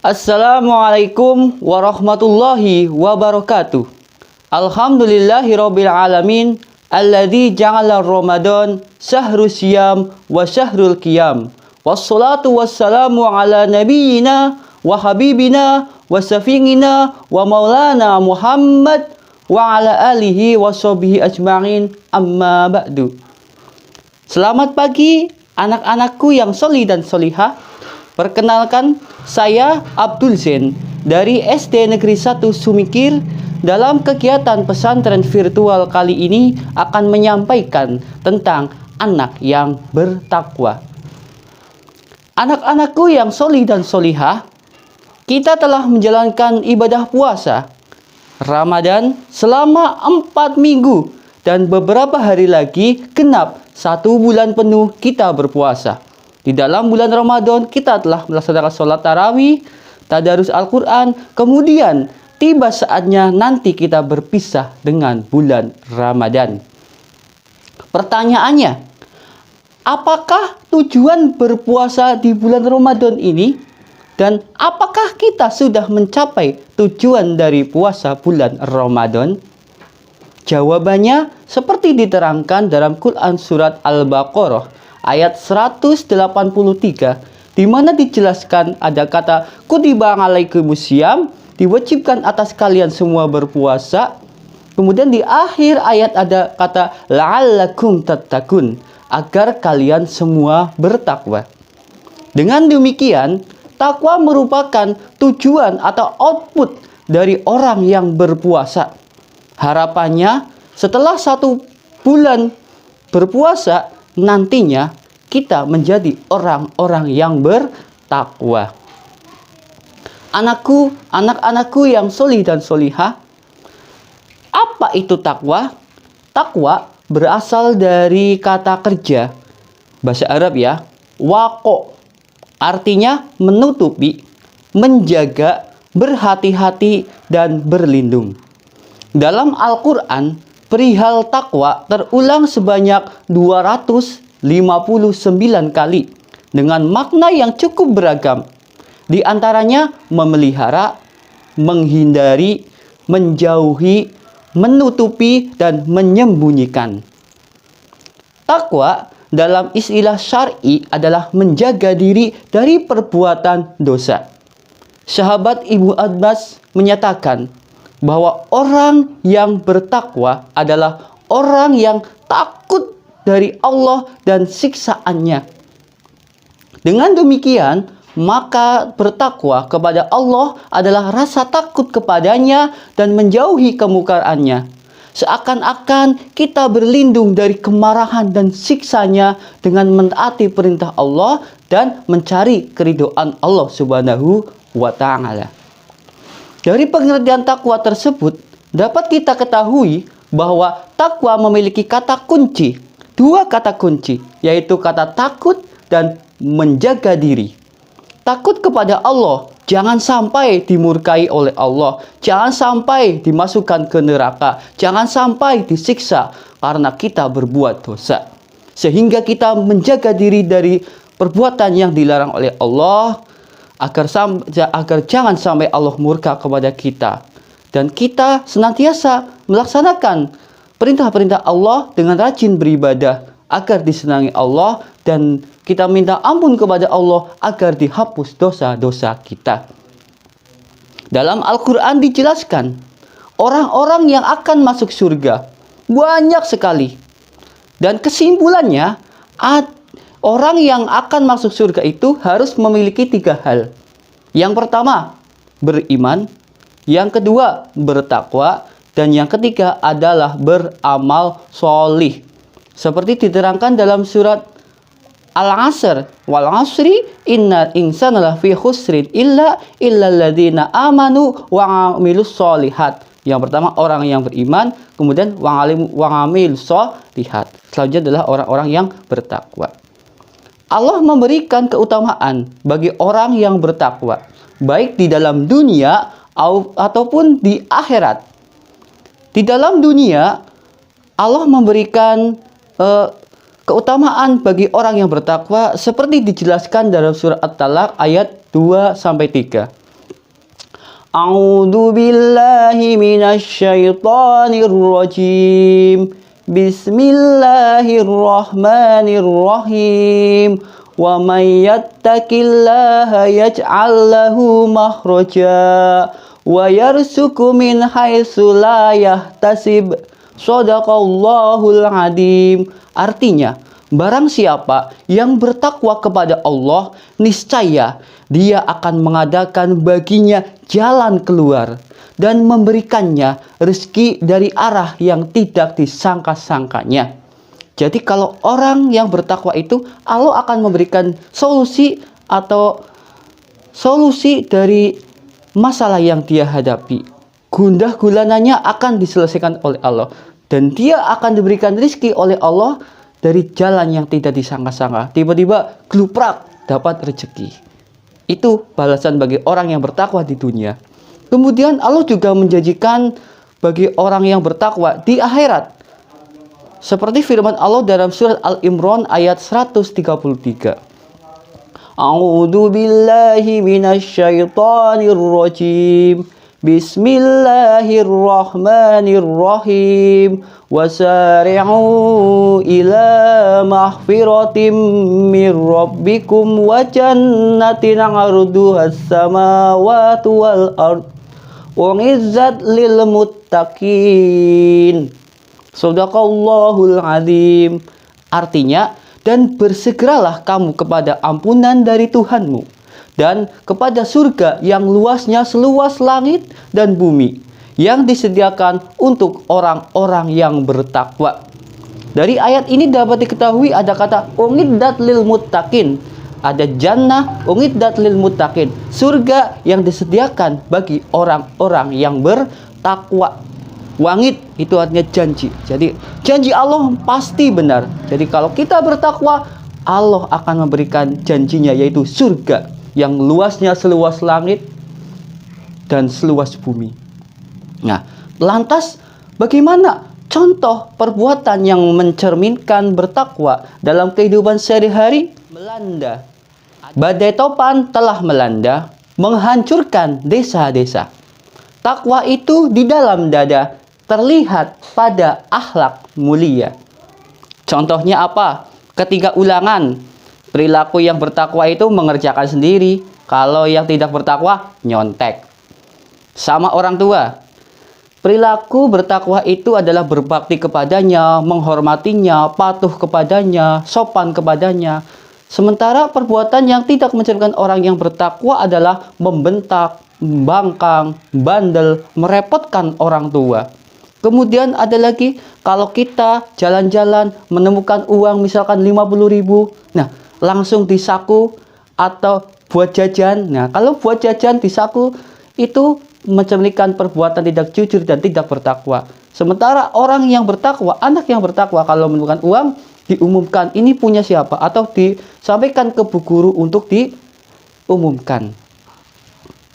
Assalamualaikum warahmatullahi wabarakatuh. Alhamdulillahirabbil alamin alladzi ja'ala Ramadan syahrul siyam wa syahrul qiyam. Wassalatu wassalamu ala nabiyyina wa habibina wa safiina wa maulana Muhammad wa ala alihi wa sahbihi ajma'in, amma ba'du. Selamat pagi anak-anakku yang sholih dan sholihah. Perkenalkan, saya Abdul Zain dari SD Negeri 1 Sumikir. Dalam kegiatan pesantren virtual kali ini akan menyampaikan tentang anak yang bertakwa. Anak-anakku yang sholih dan sholihah, kita telah menjalankan ibadah puasa Ramadan selama 4 minggu dan beberapa hari lagi genap 1 bulan penuh kita berpuasa. Di dalam bulan Ramadan kita telah melaksanakan sholat tarawih, tadarus Al-Quran, kemudian tiba saatnya nanti kita berpisah dengan bulan Ramadan. Pertanyaannya, apakah tujuan berpuasa di bulan Ramadan ini? Dan apakah kita sudah mencapai tujuan dari puasa bulan Ramadan? Jawabannya seperti diterangkan dalam Quran surat Al-Baqarah ayat 183, di mana dijelaskan ada kata kutiba alaikumusiyam, diwajibkan atas kalian semua berpuasa. Kemudian di akhir ayat ada kata la'allakum tattaqun, agar kalian semua bertakwa. Dengan demikian, takwa merupakan tujuan atau output dari orang yang berpuasa. Harapannya setelah 1 bulan berpuasa, nantinya kita menjadi orang-orang yang bertakwa. Anak-anakku yang sholih dan sholihah, apa itu takwa? Takwa berasal dari kata kerja bahasa Arab ya, waqo, artinya menutupi, menjaga, berhati-hati, dan berlindung. Dalam Al-Quran, perihal takwa terulang sebanyak 259 kali dengan makna yang cukup beragam. Di antaranya memelihara, menghindari, menjauhi, menutupi, dan menyembunyikan. Takwa dalam istilah syar'i adalah menjaga diri dari perbuatan dosa. Sahabat Ibnu Abbas menyatakan bahwa orang yang bertakwa adalah orang yang takut dari Allah dan siksaannya. Dengan demikian, maka bertakwa kepada Allah adalah rasa takut kepadanya dan menjauhi kemungkarannya. Seakan-akan kita berlindung dari kemarahan dan siksanya dengan mentaati perintah Allah dan mencari keridhaan Allah Subhanahu wa Ta'ala. Dari pengertian takwa tersebut dapat kita ketahui bahwa takwa memiliki kata kunci, 2 kata kunci, yaitu kata takut dan menjaga diri. Takut kepada Allah, jangan sampai dimurkai oleh Allah, jangan sampai dimasukkan ke neraka, jangan sampai disiksa karena kita berbuat dosa. Sehingga kita menjaga diri dari perbuatan yang dilarang oleh Allah, agar jangan sampai Allah murka kepada kita. Dan kita senantiasa melaksanakan perintah-perintah Allah dengan rajin beribadah agar disenangi Allah, dan kita minta ampun kepada Allah agar dihapus dosa-dosa kita. Dalam Al-Quran dijelaskan orang-orang yang akan masuk surga banyak sekali. Dan kesimpulannya, orang yang akan masuk surga itu harus memiliki 3 hal. Yang pertama, beriman. Yang kedua, bertakwa. Dan yang ketiga adalah beramal sholih. Seperti diterangkan dalam surat Al-Asr, wal asri innal insana lafi khusrin illa alladzina amanu wa amilus sholihat. Yang pertama orang yang beriman, kemudian wa amilus sholihat. Selanjutnya adalah orang-orang yang bertakwa. Allah memberikan keutamaan bagi orang yang bertakwa, baik di dalam dunia ataupun di akhirat. Di dalam dunia, Allah memberikan keutamaan bagi orang yang bertakwa seperti dijelaskan dalam surah At-Talaq ayat 2-3. A'udzu billahi minasy syaithanir rajim. Bismillahirrahmanirrahim. Wa may yattaqillaha yaj'al lahu makhraja wa yarzuqhu min haitsu la yahtasib. Shadaqallahul adzim. Artinya, barang siapa yang bertakwa kepada Allah, niscaya Dia akan mengadakan baginya jalan keluar dan memberikannya rezeki dari arah yang tidak disangka-sangkanya. Jadi kalau orang yang bertakwa itu, Allah akan memberikan solusi atau solusi dari masalah yang dia hadapi. Gundah gulananya akan diselesaikan oleh Allah. Dan dia akan diberikan rezeki oleh Allah dari jalan yang tidak disangka-sangka. Tiba-tiba gluprak dapat rezeki. Itu balasan bagi orang yang bertakwa di dunia. Kemudian Allah juga menjanjikan bagi orang yang bertakwa di akhirat. Seperti firman Allah dalam surat Al-Imran ayat 133. A'udzu billahi minasy syaithanir rajim. Bismillahirrahmanirrahim. Wasari'u ila mahfiratim mir rabbikum wa jannatin 'arduhas samawati wal ard u'izzat lil muttaqin. Shadaqallahul adzim. Artinya, dan bersegeralah kamu kepada ampunan dari Tuhanmu dan kepada surga yang luasnya seluas langit dan bumi, yang disediakan untuk orang-orang yang bertakwa. Dari ayat ini dapat diketahui ada kata u'iddat lil muttaqin. Ada jannah u'iddat lil muttaqin, surga yang disediakan bagi orang-orang yang bertakwa. Wangid itu artinya janji. Jadi janji Allah pasti benar. Jadi kalau kita bertakwa, Allah akan memberikan janjinya, yaitu surga yang luasnya seluas langit dan seluas bumi. Nah, lantas bagaimana contoh perbuatan yang mencerminkan bertakwa dalam kehidupan sehari-hari? Melanda. Badai topan telah melanda, menghancurkan desa-desa. Takwa itu di dalam dada, terlihat pada akhlak mulia. Contohnya apa? Ketika ulangan, perilaku yang bertakwa itu mengerjakan sendiri. Kalau yang tidak bertakwa, nyontek. Sama orang tua, perilaku bertakwa itu adalah berbakti kepadanya, menghormatinya, patuh kepadanya, sopan kepadanya. Sementara perbuatan yang tidak mencerminkan orang yang bertakwa adalah membentak, membangkang, bandel, merepotkan orang tua. Kemudian ada lagi, kalau kita jalan-jalan menemukan uang misalkan 50.000, nah langsung di saku atau buat jajan. Nah, kalau buat jajan di saku itu mencerminkan perbuatan tidak jujur dan tidak bertakwa. Sementara orang yang bertakwa, anak yang bertakwa, kalau menemukan uang diumumkan ini punya siapa, atau disampaikan ke bu guru untuk diumumkan.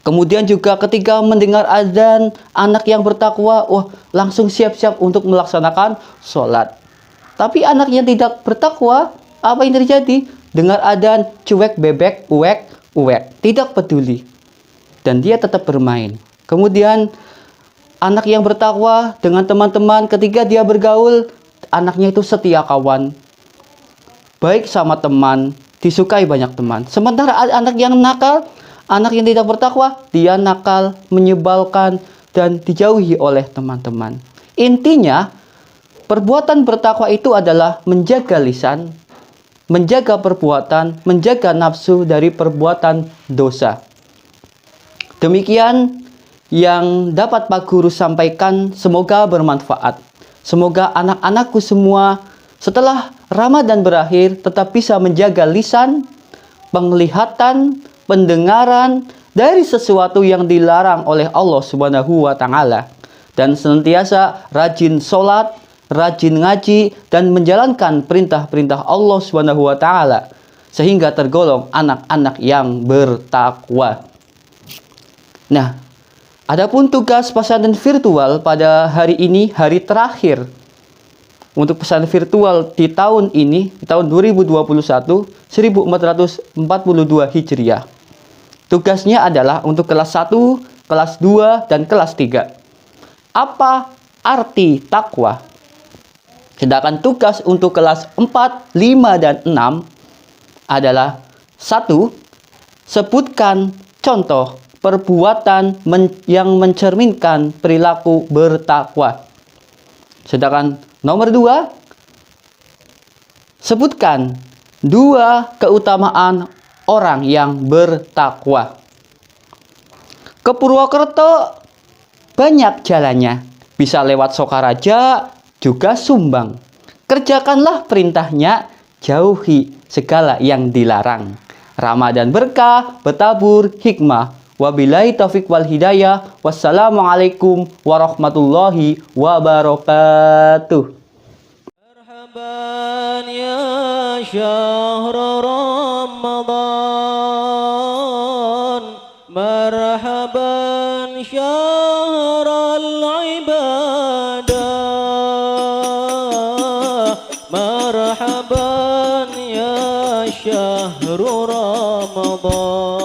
Kemudian juga ketika mendengar azan, anak yang bertakwa, wah langsung siap-siap untuk melaksanakan sholat. Tapi anak yang tidak bertakwa, apa yang terjadi? Dengar azan, cuek bebek, uek, tidak peduli. Dan dia tetap bermain. Kemudian anak yang bertakwa dengan teman-teman, ketika dia bergaul, anaknya itu setia kawan. Baik sama teman, disukai banyak teman. Sementara anak yang nakal, anak yang tidak bertakwa, dia nakal, menyebalkan, dan dijauhi oleh teman-teman. Intinya, perbuatan bertakwa itu adalah menjaga lisan, menjaga perbuatan, menjaga nafsu dari perbuatan dosa. Demikian yang dapat Pak Guru sampaikan, semoga bermanfaat. Semoga anak-anakku semua setelah Ramadan berakhir tetap bisa menjaga lisan, penglihatan, pendengaran dari sesuatu yang dilarang oleh Allah Subhanahu wa Ta'ala, dan senantiasa rajin sholat, rajin ngaji, dan menjalankan perintah-perintah Allah Subhanahu wa Ta'ala, sehingga tergolong anak-anak yang bertakwa. Nah, adapun tugas pesantren virtual pada hari ini, hari terakhir untuk pesantren virtual di tahun ini, di tahun 2021, 1442 Hijriah. Tugasnya adalah untuk kelas 1 kelas 2, dan kelas 3. Apa arti takwa? Sedangkan tugas untuk kelas 4, 5, dan 6 adalah 1. Sebutkan contoh perbuatan yang mencerminkan perilaku bertakwa. Sedangkan nomor 2, sebutkan 2 keutamaan orang yang bertakwa. Ke Purwokerto banyak jalannya. Bisa lewat Sokaraja, juga Sumbang. Kerjakanlah perintahnya, jauhi segala yang dilarang. Ramadan berkah, bertabur hikmah. Wabillahi taufik wal hidayah. Wassalamualaikum warahmatullahi wabarakatuh. Marhaban ya syahr Ramadan, marhaban syahr al-ibadah, marhaban ya syahr Ramadan.